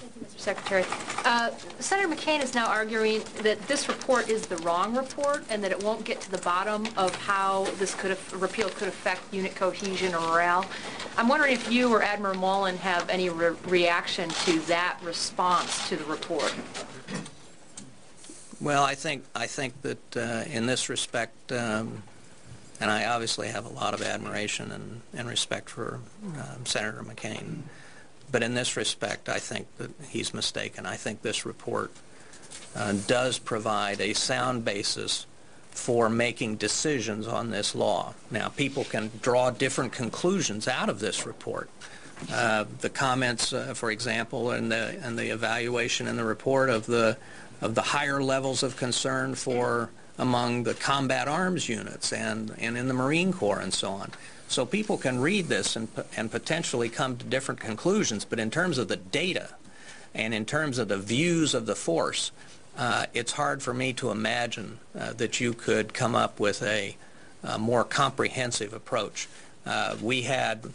Thank you, Mr. Secretary. Senator McCain is now arguing that this report is the wrong report and that it won't get to the bottom of how this repeal could affect unit cohesion or morale. I'm wondering if you or Admiral Mullen have any reaction to that response to the report. Well, I think that in this respect, and I obviously have a lot of admiration and respect for Senator McCain, but in this respect, I think that he's mistaken. I think this report does provide a sound basis for making decisions on this law. Now, people can draw different conclusions out of this report. The comments, for example, and the evaluation in the report of the higher levels of concern for among the combat arms units and in the Marine Corps and so on. So people can read this and potentially come to different conclusions, but in terms of the data and in terms of the views of the force, it's hard for me to imagine that you could come up with a more comprehensive approach. We had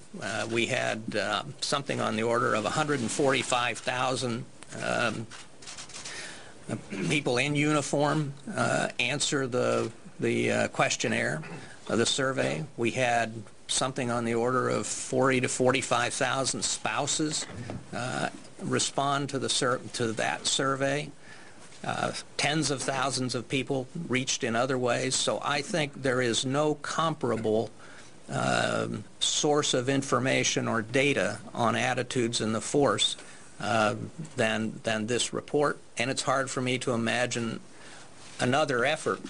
something on the order of 145,000 people in uniform answer the questionnaire, the survey. We had something on the order of 40 to 45,000 spouses respond to that survey. Tens of thousands of people reached in other ways. So I think there is no comparable source of information or data on attitudes in the force than this report, and it's hard for me to imagine another effort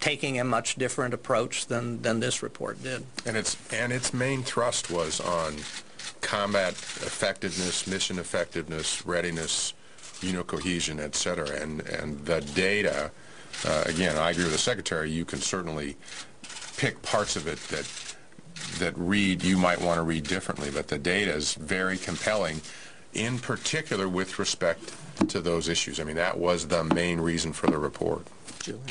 taking a much different approach than this report did. And its main thrust was on combat effectiveness, mission effectiveness, readiness, unit cohesion, etc. And the data, again, I agree with the Secretary. You can certainly pick parts of it that you might want to read differently, but the data is very compelling, in particular with respect to those issues. I mean, that was the main reason for the report. Julian.